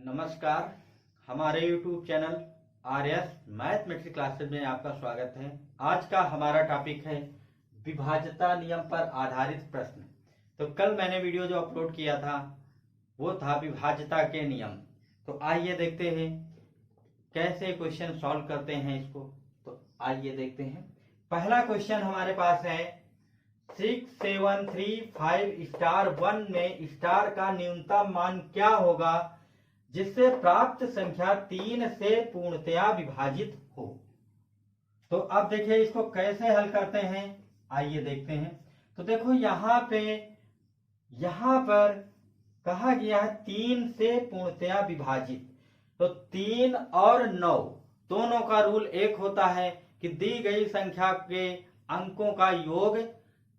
नमस्कार। हमारे YouTube channel RS mathematics classes में आपका स्वागत है। आज का हमारा टॉपिक है विभाज्यता नियम पर आधारित प्रश्न। तो कल मैंने वीडियो जो अपलोड किया था वो था विभाज्यता के नियम। तो आइए देखते हैं कैसे क्वेश्चन सॉल्व करते हैं इसको। तो आइए देखते हैं। पहला क्वेश्चन हमारे पास है 6735 स्टार 1 में स्टार का न्यूनतम मान क्या होगा जिससे प्राप्त संख्या 3 से पूर्णतया विभाजित हो। तो अब देखिए इसको कैसे हल करते हैं, आइए देखते हैं। तो देखो यहां पर कहा गया है 3 से पूर्णतया विभाजित। तो 3 और 9 दोनों का रूल एक होता है कि दी गई संख्या के अंकों का योग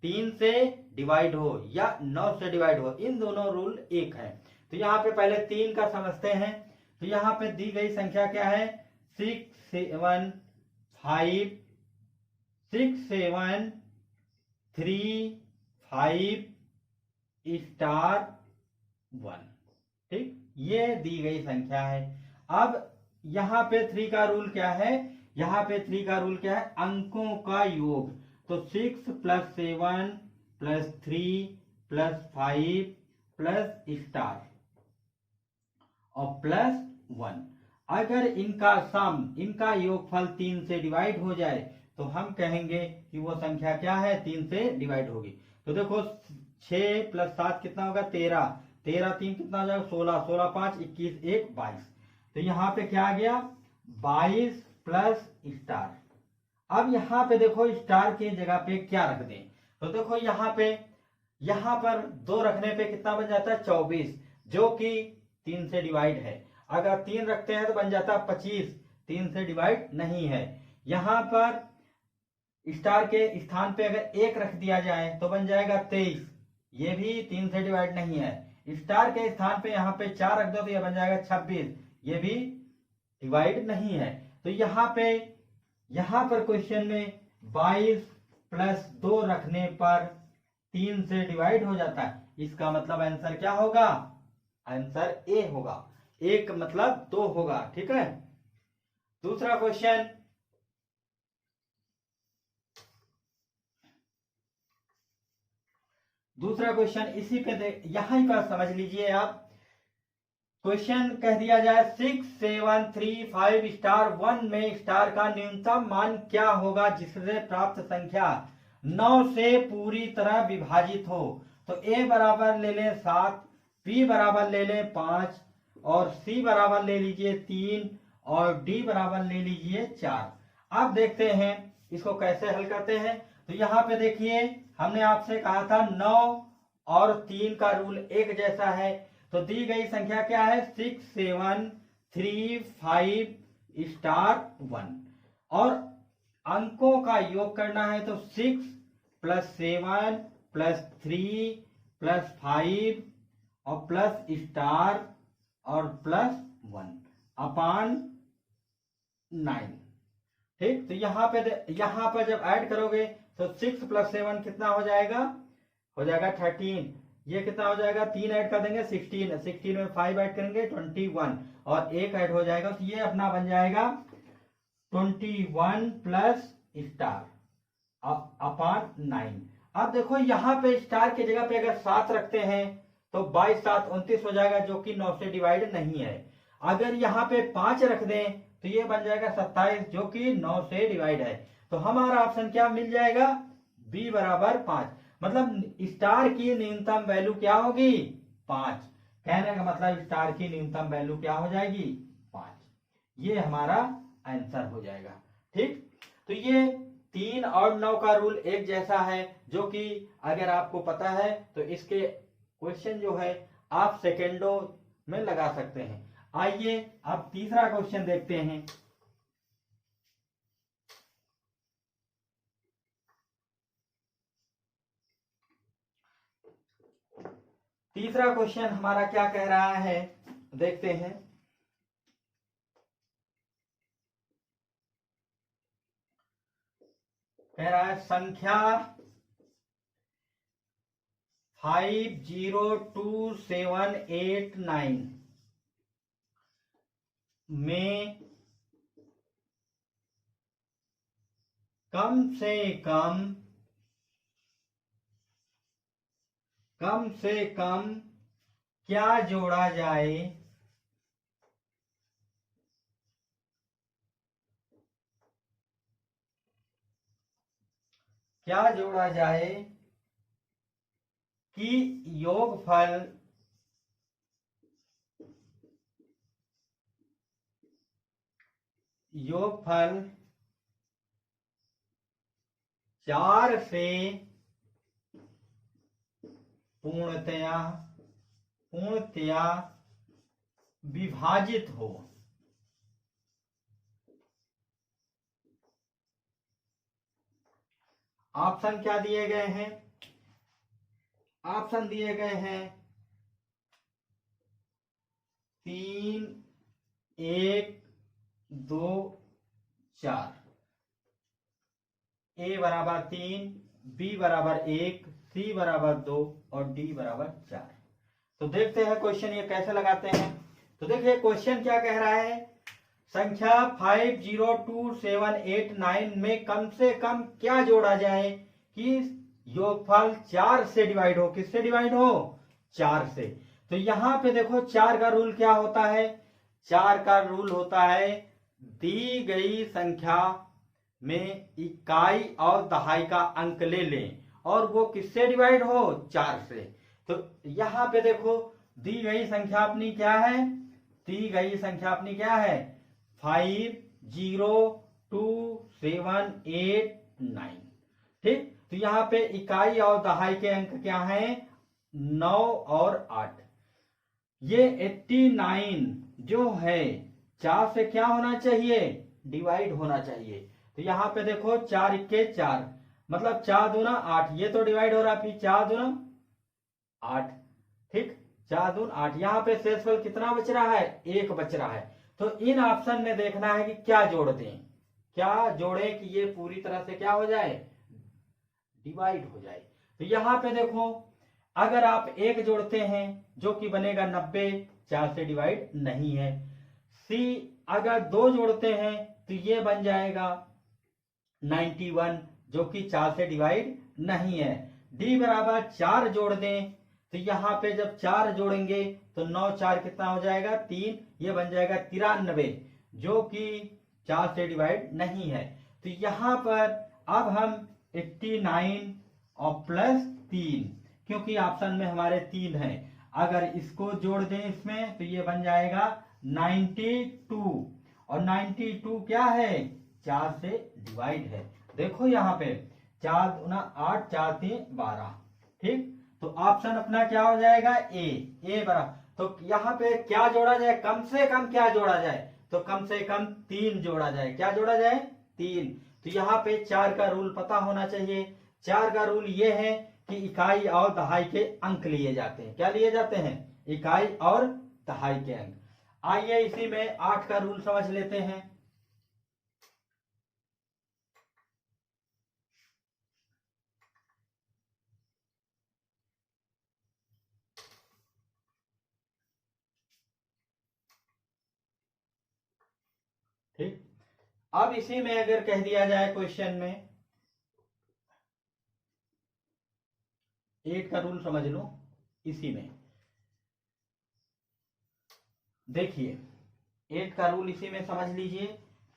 3 से डिवाइड हो या 9 से डिवाइड हो, इन दोनों रूल एक है। तो यहाँ पे पहले 3 का समझते हैं। तो यहाँ पे दी गई संख्या क्या है 6735 स्टार 1। ठीक, ये दी गई संख्या है। अब यहाँ पे 3 का रूल क्या है, यहाँ पे 3 का रूल क्या है, अंकों का योग। तो 6 + 7 + 3 + 5 प्लस स्टार और +1। अगर इनका सम, इनका योगफल 3 से डिवाइड हो जाए तो हम कहेंगे कि वो संख्या क्या है, 3 से डिवाइड होगी। तो देखो 6 + 7 कितना होगा 13, 13 3 कितना हो जाएगा 16, 16 5 21 1 22। तो यहाँ पे क्या आ गया 22 प्लस स्टार। अब यहाँ पे देखो स्टार की जगह पे क्या रख दें। तो देखो यहाँ पर 2 रखने पे कितना बन जाता है 24, जो कि 3 से डिवाइड है। अगर 3 रखते हैं तो बन जाता है 25, 3 से डिवाइड नहीं है। यहाँ पर स्टार के स्थान पे अगर 1 रख दिया जाए तो बन जाएगा 23, ये भी 3 से डिवाइड नहीं है। स्टार के स्थान पे यहाँ पे 4 रख दो तो यह बन जाएगा 26, ये भी डिवाइड नहीं है। तो यहाँ पर क्वेश्चन में 22 + 2 रखने पर 3 से डिवाइड हो जाता है। इसका मतलब आंसर क्या होगा, आंसर ए होगा। 1 मतलब 2 होगा। ठीक है। दूसरा क्वेश्चन, इसी पे यहां पर समझ लीजिए आप। क्वेश्चन कह दिया जाए 6735 स्टार 1 में स्टार का न्यूनतम मान क्या होगा जिससे प्राप्त संख्या 9 से पूरी तरह विभाजित हो। तो a बराबर ले लें 7, b बराबर ले लें 5 और c बराबर ले लीजिए 3 और d बराबर ले लीजिए 4। अब देखते हैं इसको कैसे हल करते हैं। तो यहाँ पे देखिए हमने आपसे कहा था 9 और 3 का रूल एक जैसा है। तो दी गई संख्या क्या है 6735 स्टार 1 और अंकों का योग करना है। तो 6 + 7 + 3 + 5 और प्लस स्टार और +1 अपान 9। ठीक, तो यहाँ पर जब ऐड करोगे तो 6 + 7 कितना हो जाएगा 13। ये कितना हो जाएगा 3 ऐड कर देंगे 16, 16 में 5 ऐड करेंगे 21 और 1 ऐड हो जाएगा। तो ये अपना बन जाएगा 21 प्लस स्टार अपान 9। अब देखो यहाँ पे स्टार की जगह पे अगर 7 रखते हैं तो 22 7 29 हो जाएगा, जो कि 9 से डिवाइड नहीं है। अगर यहाँ पे 5 रख दें तो ये बन जाएगा 27, जो कि 9 से डिवाइड है। तो हमारा ऑप्शन क्या मिल जाएगा, b बराबर 5। मतलब स्टार की न्यूनतम वैल्यू क्या होगी 5। कहने का मतलब स्टार की न्यूनतम वैल्यू क्या हो जाएगी 5। ये हमारा आंसर हो जाएगा। ठीक, तो ये 3 और 9 का रूल एक जैसा है, जो कि अगर आपको पता है तो इसके क्वेश्चन जो है आप सेकेंडों में लगा सकते हैं। आइए अब तीसरा क्वेश्चन देखते हैं। तीसरा क्वेश्चन हमारा क्या कह रहा है, देखते हैं। कह रहा है संख्या 502789 में कम से कम क्या जोड़ा जाए, क्या जोड़ा जाए कि योगफल योगफल 4 से पूर्णतया विभाजित हो। ऑप्शन क्या दिए गए हैं? ऑप्शन दिए गए हैं 3, 1, 2, 4। ए बराबर 3, बी बराबर 1, सी बराबर 2 और डी बराबर 4। तो देखते हैं क्वेश्चन ये कैसे लगाते हैं। तो देखिए क्वेश्चन क्या कह रहा है, संख्या 50278 में कम से कम क्या जोड़ा जाए कि योगफल 4 से डिवाइड हो। किससे डिवाइड हो? 4 से। तो यहां पे देखो 4 का रूल क्या होता है? 4 का रूल होता है दी गई संख्या में इकाई और दहाई का अंक ले लें और वो किससे डिवाइड हो? 4 से। तो यहां पे देखो दी गई संख्या अपनी क्या है? दी गई संख्या अपनी क्या है? 50278 ठीक। तो यहाँ पे इकाई और दहाई के अंक क्या हैं? 9 और 8। ये 89 जो है 4 से क्या होना चाहिए? डिवाइड होना चाहिए। तो यहाँ पे देखो 4 इक्के 4 मतलब 4 दूना 8, ये तो डिवाइड हो रहा, फिर 4 दूना 8 ठीक, 4 दूना 8। यहाँ पे शेषफल कितना बच रहा है? 1 बच रहा है। तो इन ऑप्शन में देखना है कि क्या जोड़ दें, क्या जोड़े कि ये पूरी तरह से क्या हो जाए? डिवाइड हो जाए। तो यहाँ पे देखो अगर आप 1 जोड़ते हैं जो कि बनेगा 90, 4 से डिवाइड नहीं है। सी अगर 2 जोड़ते हैं तो ये बन जाएगा 91 जो कि 4 से डिवाइड नहीं है। डी बराबर 4 जोड़ दें तो यहाँ पे जब 4 जोड़ेंगे तो 9 4 कितना हो जाएगा? 3, ये बन जाएगा 93 जो कि 4 से डिवाइड नहीं है। तो यहाँ पर अब हम 89 और प्लस 3, क्योंकि ऑप्शन में हमारे 3 है, अगर इसको जोड़ दें इसमें तो ये बन जाएगा 92 और 92 क्या है? 4 से डिवाइड है। देखो यहाँ पे 4 दूना 8, 4 3 12 ठीक। तो ऑप्शन अपना क्या हो जाएगा? ए बराबर। तो यहाँ पे क्या जोड़ा जाए? कम से कम क्या जोड़ा जाए? तो कम से कम 3 जोड़ा जाए। क्या जोड़ा जाए? 3। तो यहाँ पे 4 का रूल पता होना चाहिए। 4 का रूल ये है कि इकाई और दहाई के अंक लिए जाते हैं। क्या लिए जाते हैं? इकाई और दहाई के अंक। आइए इसी में 8 का रूल समझ लेते हैं। ठीक, अब इसी में अगर कह दिया जाए क्वेश्चन में 8 का रूल समझ लो। इसी में देखिए 8 का रूल इसी में समझ लीजिए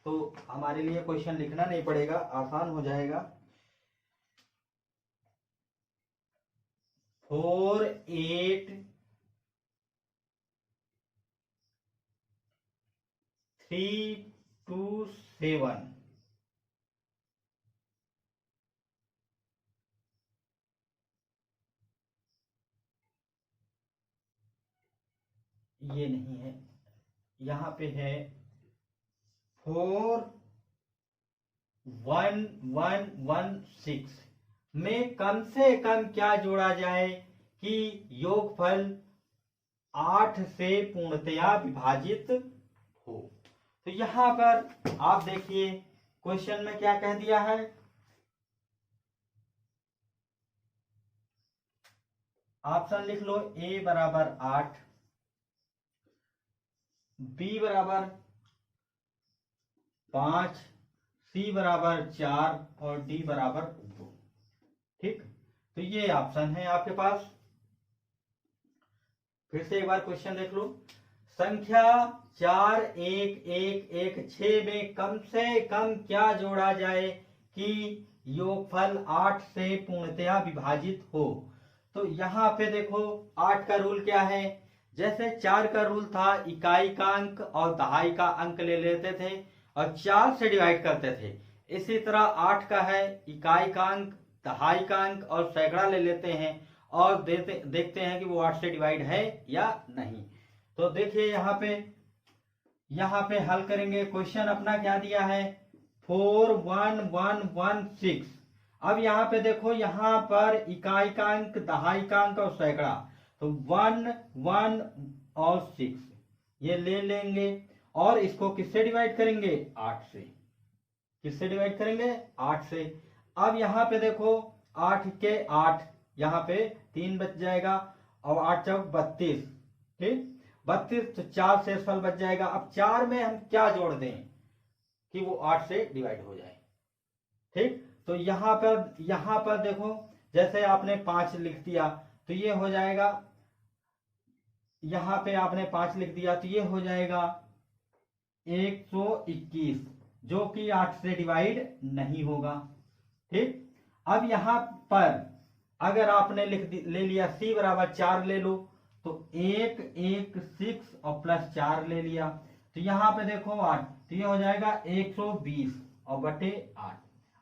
तो हमारे लिए क्वेश्चन लिखना नहीं पड़ेगा, आसान हो जाएगा। 4 8 3 2 7 ये नहीं है, यहाँ पे है 4 1 1 1 6 में कम से कम क्या जोड़ा जाए कि योगफल 8 से पूर्णतया विभाजित हो। तो यहां पर आप देखिए क्वेश्चन में क्या कह दिया है? ऑप्शन लिख लो। ए बराबर 8, बी बराबर 5, सी बराबर 4 और डी बराबर 2। ठीक, तो ये ऑप्शन है आपके पास। फिर से एक बार क्वेश्चन देख लो। संख्या 4, 1, 1, 1, 6 में कम से कम क्या जोड़ा जाए कि योगफल 8 से पूर्णतया विभाजित हो। तो यहाँ पे देखो 8 का रूल क्या है। जैसे 4 का रूल था इकाई का अंक और दहाई का अंक ले लेते थे और 4 से डिवाइड करते थे। इसी तरह 8 का है इकाई का अंक, दहाई का अंक और सैकड़ा ले लेते हैं और देखते हैं कि वो 8 से डिवाइड है या नहीं। तो देखिए यहाँ पे हल करेंगे। क्वेश्चन अपना क्या दिया है 4, 1, 1, 1, 6। अब यहाँ पे देखो यहाँ पर इकाई का अंक, दहाई का अंक और सैकड़ा, तो 1, 1 और 6 ये ले लेंगे और इसको किससे डिवाइड करेंगे 8 से। किससे डिवाइड करेंगे 8 से। अब यहाँ पे देखो 8 के 8, यहाँ पे 3 बच जाएगा और 8 चौक 32। ठीक, 32 तो 4 शेषफल बच जाएगा। अब 4 में हम क्या जोड़ दें कि वो 8 से डिवाइड हो जाए। ठीक, तो यहाँ पर देखो जैसे आपने 5 लिख दिया तो ये हो जाएगा, यहाँ पे आपने 5 लिख दिया तो ये हो जाएगा 121, जो कि 8 से डिवाइड नहीं होगा। ठीक, अब यहाँ पर अगर आपने ले लिया सी बराबर 4 ले लो तो 1, 1, 6 और प्लस 4 ले लिया तो यहाँ पे देखो 8, तो ये हो जाएगा 120 और बटे 8।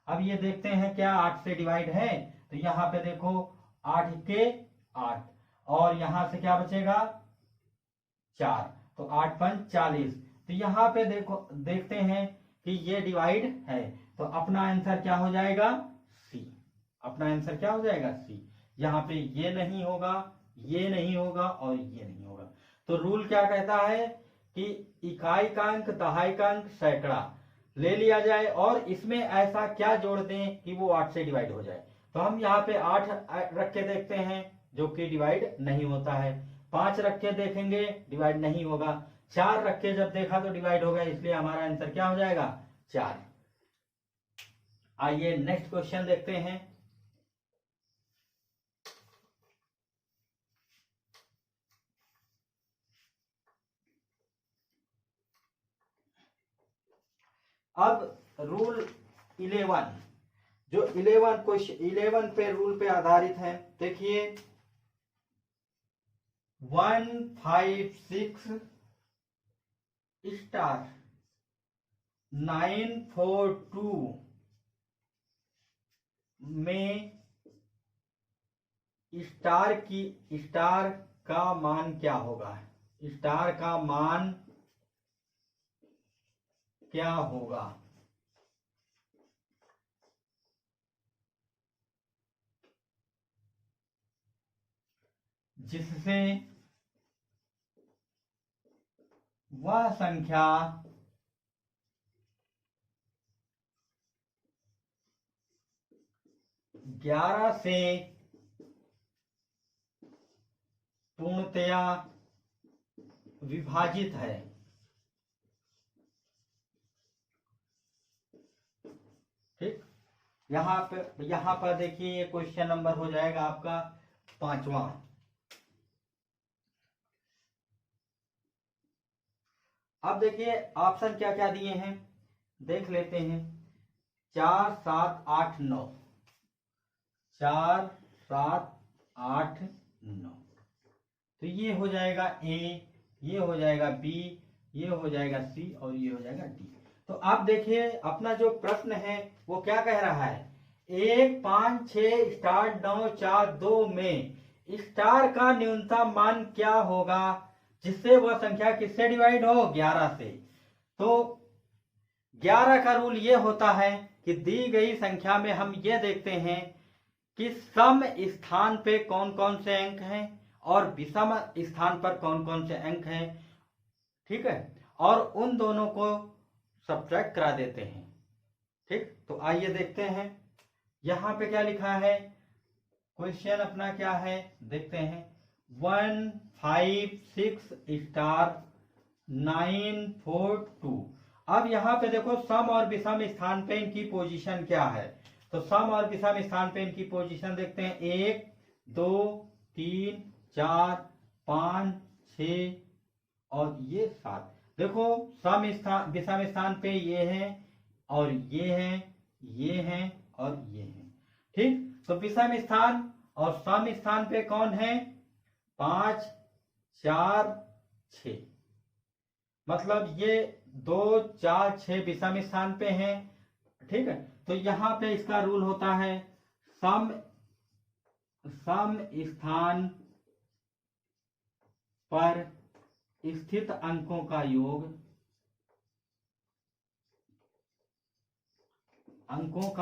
अब ये देखते हैं क्या 8 से डिवाइड है। तो यहाँ पे देखो 8 के 8 और यहाँ से क्या बचेगा 4, तो 8 पंच 40। तो यहाँ पे देखते हैं कि ये डिवाइड है तो अपना आंसर क्या हो जाएगा सी। अपना आंसर क्या हो जाएगा सी। यहाँ पे ये नहीं होगा, ये नहीं होगा और ये नहीं होगा। तो रूल क्या कहता है कि इकाई का अंक, दहाई का अंक, सैकड़ा ले लिया जाए और इसमें ऐसा क्या जोड़ दें कि वो 8 से डिवाइड हो जाए। तो हम यहाँ पे 8 रख के देखते हैं जो कि डिवाइड नहीं होता है। 5 रख के देखेंगे डिवाइड नहीं होगा। 4 रख के जब देखा तो डिवाइड हो गया, इसलिए हमारा आंसर क्या हो जाएगा 4। आइए नेक्स्ट क्वेश्चन देखते हैं। अब रूल 11, जो 11 क्वेश्चन 11 पे रूल पे आधारित है। देखिए 156 स्टार 942 में स्टार का मान क्या होगा। स्टार का मान क्या होगा जिससे वह संख्या ग्यारह से पूर्णतया विभाजित है। ठीक, यहाँ पर देखिए ये क्वेश्चन नंबर हो जाएगा आपका 5वां। अब देखिए ऑप्शन क्या क्या दिए हैं देख लेते हैं। 4, 7, 8, 9, 4, 7, 8, 9, तो ये हो जाएगा ए, ये हो जाएगा बी, ये हो जाएगा सी और ये हो जाएगा डी। तो आप देखिए अपना जो प्रश्न है वो क्या कह रहा है 1, 5, 6 स्टार 9, 4, 2 में स्टार का न्यूनतम मान क्या होगा जिससे वह संख्या किससे डिवाइड हो 11 से। तो 11 का रूल ये होता है कि दी गई संख्या में हम ये देखते हैं कि सम स्थान पे कौन कौन से अंक हैं और विषम स्थान पर कौन कौन से अंक हैं। ठीक है, और उन दोनों को सब्ट्रैक्ट करा देते हैं। ठीक, तो आइए देखते हैं यहां पे क्या लिखा है। क्वेश्चन अपना क्या है देखते हैं। 156 स्टार 942। अब यहाँ पे देखो सम और विषम स्थान पे इनकी पोजीशन क्या है। तो सम और विषम स्थान पे इनकी पोजीशन देखते हैं, 1 2 3 4 5 6 और ये 7। देखो सम स्थान विषम स्थान पे ये है और ये है, ये है और ये है। ठीक, तो विषम स्थान और सम स्थान पे कौन है, 5 4 6, मतलब ये 2 4 6 विषम स्थान पे हैं। ठीक है, तो यहां पे इसका रूल होता है सम स्थान पर स्थित अंकों का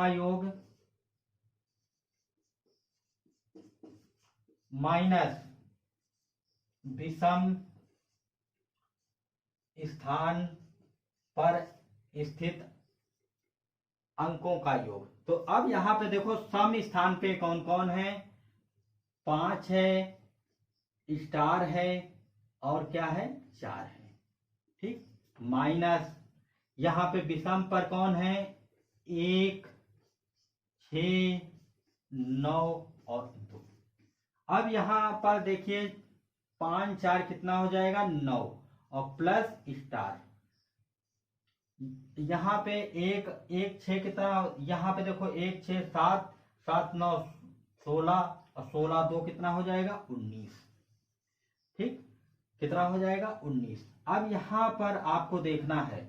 योग, माइनस विषम स्थान पर स्थित अंकों का योग। तो अब यहां पे देखो सम स्थान पे कौन कौन है, 5 है, स्टार है और क्या है, 4 है। ठीक, माइनस यहां पे विषम पर कौन है, 1 6 9 और 2। अब यहां पर देखिए 5 4 कितना हो जाएगा, 9 और प्लस स्टार। यहाँ पे 1 1 6 कितना, यहाँ पे देखो 1 6 7 7 9 16 और 16 2 कितना हो जाएगा, 19। ठीक, कितना हो जाएगा, 19। अब यहाँ पर आपको देखना है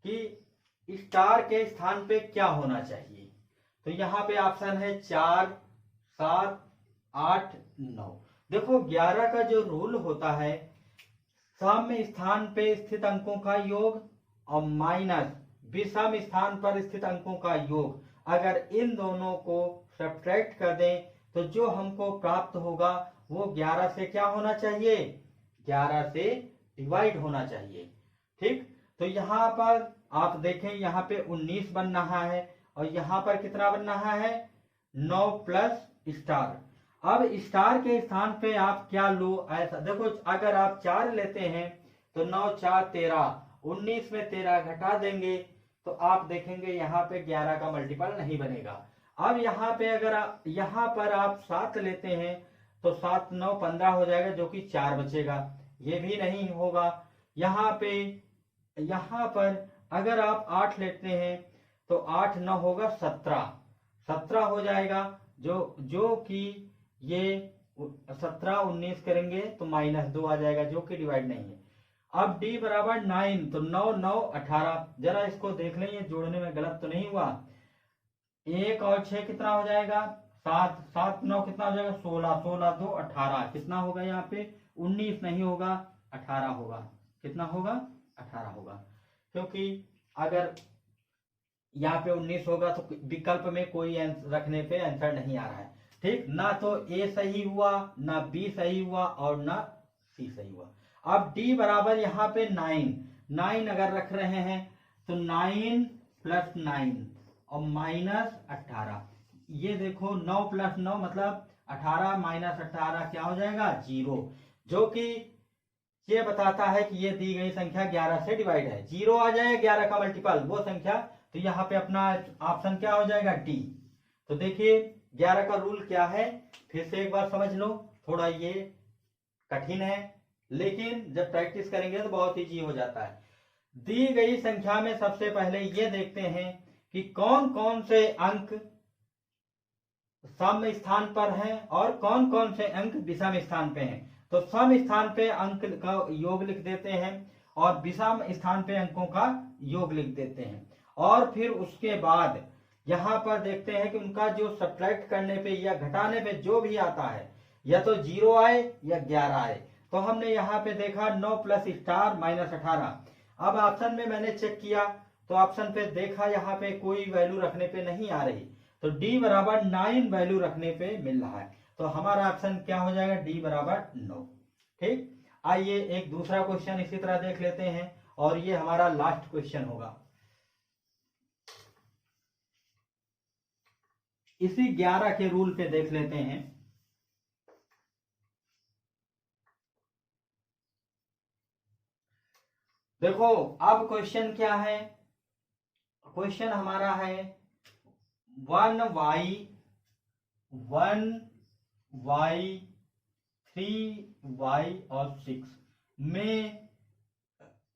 कि स्टार के स्थान पे क्या होना चाहिए। तो यहाँ पे ऑप्शन है 4 7 8 9। देखो 11 का जो रूल होता है, सम स्थान पे स्थित अंकों का योग और माइनस विषम स्थान पर स्थित अंकों का योग, अगर इन दोनों को सब्ट्रैक्ट कर दें तो जो हमको प्राप्त होगा वो 11 से क्या होना चाहिए, 11 से डिवाइड होना चाहिए। ठीक, तो यहाँ पर आप देखें, यहाँ पे 19 बन रहा है और यहाँ पर कितना बन रहा है, 9 प्लस स्टार। अब स्टार के स्थान पे आप क्या लो, ऐसा देखो, अगर आप 4 लेते हैं तो 9 4 13, 19 में 13 घटा देंगे तो आप देखेंगे यहाँ पे 11 का मल्टीपल नहीं बनेगा। अब यहाँ पे अगर यहाँ पर आप 7 लेते हैं तो 7 9 15 हो जाएगा, जो कि 4 बचेगा, ये भी नहीं होगा। यहाँ पर अगर आप 8 लेते हैं तो 8 9 होगा 17 हो जाएगा, जो कि ये 17 19 करेंगे तो -2 आ जाएगा, जो कि डिवाइड नहीं है। अब d बराबर 9, तो 9 9 18। जरा इसको देख लें, ये जोड़ने में गलत तो नहीं हुआ। 1 और 6 कितना हो जाएगा, 7 7 9 कितना हो जाएगा, 16 16 2 18। कितना होगा यहाँ पे, 19 नहीं होगा, 18 होगा। कितना होगा, 18 होगा, क्योंकि अगर यहाँ पे 19 होगा तो विकल्प में कोई रखने पे आंसर नहीं आ रहा है। ठीक, ना तो ए सही हुआ, ना बी सही हुआ और ना सी सही हुआ। अब d बराबर यहाँ पे 9 अगर रख रहे हैं तो 9 प्लस 9 और -18। ये देखो 9 प्लस 9 मतलब 18 -18 क्या हो जाएगा, 0, जो कि ये बताता है कि ये दी गई संख्या 11 से डिवाइड है। 0 आ जाए 11 का मल्टीपल वो संख्या, तो यहाँ पे अपना ऑप्शन क्या हो जाएगा, डी। तो देखिए 11 का रूल क्या है, फिर से एक बार समझ लो, थोड़ा ये कठिन है लेकिन जब प्रैक्टिस करेंगे तो बहुत इजी हो जाता है। दी गई संख्या में सबसे पहले ये देखते हैं कि कौन कौन से अंक सम स्थान पर हैं और कौन कौन से अंक विषम स्थान पे हैं। तो सम स्थान पे अंक का योग लिख देते हैं और विषम स्थान पे अंकों का योग लिख देते हैं, और फिर उसके बाद यहाँ पर देखते हैं कि उनका जो सब्ट्रैक्ट करने पे या घटाने पे जो भी आता है, या तो 0 आए या 11 आए। तो हमने यहाँ पे देखा 9 प्लस स्टार -18। अब ऑप्शन में मैंने चेक किया तो ऑप्शन पे देखा यहाँ पे कोई वैल्यू रखने पे नहीं आ रही, तो d बराबर 9 वैल्यू रखने पे मिल रहा है। तो हमारा ऑप्शन क्या हो जाएगा, d बराबर 9। ठीक, आइए एक दूसरा क्वेश्चन इसी तरह देख लेते हैं और ये हमारा लास्ट क्वेश्चन होगा। इसी 11 के रूल पे देख लेते हैं। देखो अब क्वेश्चन क्या है, क्वेश्चन हमारा है 1y 3y और 6 में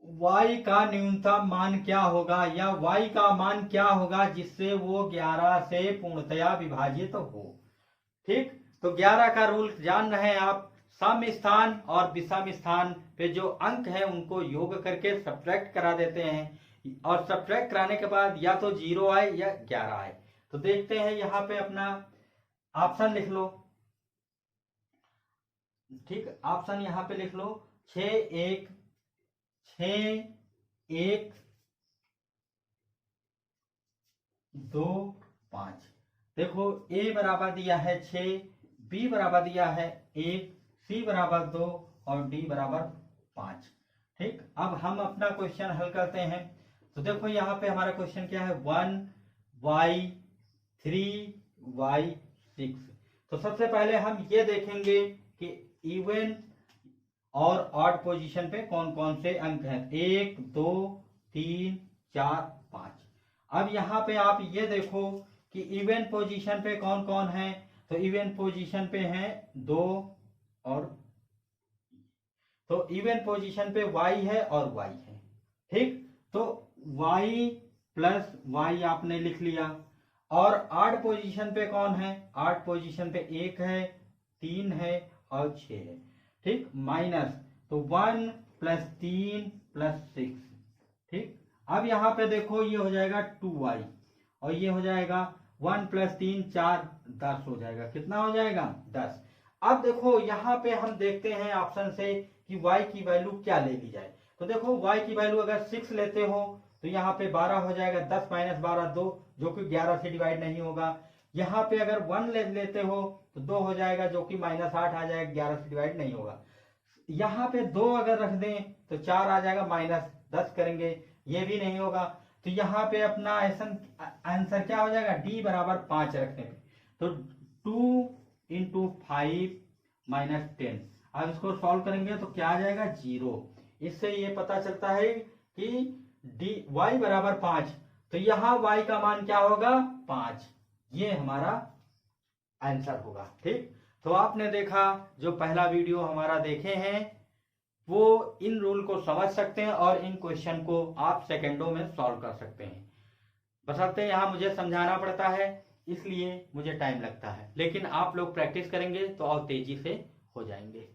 y का न्यूनतम मान क्या होगा, या y का मान क्या होगा जिससे वो 11 से पूर्णतया विभाजित हो। ठीक, तो 11 का रूल जान रहे हैं आप, सम स्थान और विषम स्थान पे जो अंक है उनको योग करके सब्ट्रैक्ट करा देते हैं, और सब्ट्रैक्ट कराने के बाद या तो 0 आए या 11 आए। तो देखते हैं यहाँ पे अपना ऑप्शन लिख लो। ठीक, ऑप्शन यहाँ पे लिख लो 6 1 2 5। देखो ए बराबर दिया है 6, बी बराबर दिया है 1, सी बराबर 2 और डी बराबर 5। ठीक, अब हम अपना क्वेश्चन हल करते हैं। तो देखो यहाँ पे हमारा क्वेश्चन क्या है, 1y 3y 6। तो सबसे पहले हम ये देखेंगे कि इवन और ऑड पोजीशन पे कौन कौन से अंक हैं, 1 2 3 4 5। अब यहाँ पे आप ये देखो कि इवन पोजीशन पे कौन कौन है, तो इवन पोजीशन पे हैं 2 और, तो इवन पोजीशन पे y है और y है। ठीक, तो y प्लस y आपने लिख लिया, और आड पोजीशन पे कौन है, आड पोजीशन पे 1 है 3 है और 6 है। ठीक, माइनस, तो 1 प्लस 3 प्लस 6। ठीक, अब यहाँ पे देखो ये हो जाएगा 2y और ये हो जाएगा 1 प्लस 3 4 10 हो जाएगा, कितना हो जाएगा 10। अब देखो यहाँ पे हम देखते हैं ऑप्शन से कि y की वैल्यू क्या ले ली जाए। तो देखो y की वैल्यू अगर 6 लेते हो तो यहाँ पे 12 हो जाएगा, 10 माइनस 12 2, जो कि 11 से डिवाइड नहीं होगा। यहाँ पे अगर 1 लेते हो तो 2 हो जाएगा, जो कि -8 आ जाएगा, 11 से डिवाइड नहीं होगा। यहाँ पे 2 अगर रख दें तो 4 आ जाएगा, -10 करेंगे, ये भी नहीं होगा। तो यहाँ पे अपना आंसर क्या हो जाएगा, डी बराबर 5 रखने पे, तो 2 × 5 - 10। अब इसको सॉल्व करेंगे तो क्या आ जाएगा 0। इससे ये पता चलता है कि y बराबर 5, तो यहाँ y का मान क्या होगा 5, ये हमारा आंसर होगा। ठीक, तो आपने देखा, जो पहला वीडियो हमारा देखे हैं वो इन रूल को समझ सकते हैं और इन क्वेश्चन को आप सेकंडों में सॉल्व कर सकते हैं। बशर्ते यहाँ मुझे समझाना पड़ता है, इसलिए मुझे टाइम लगता है, लेकिन आप लोग प्रैक्टिस करेंगे तो और तेजी से हो जाएंगे।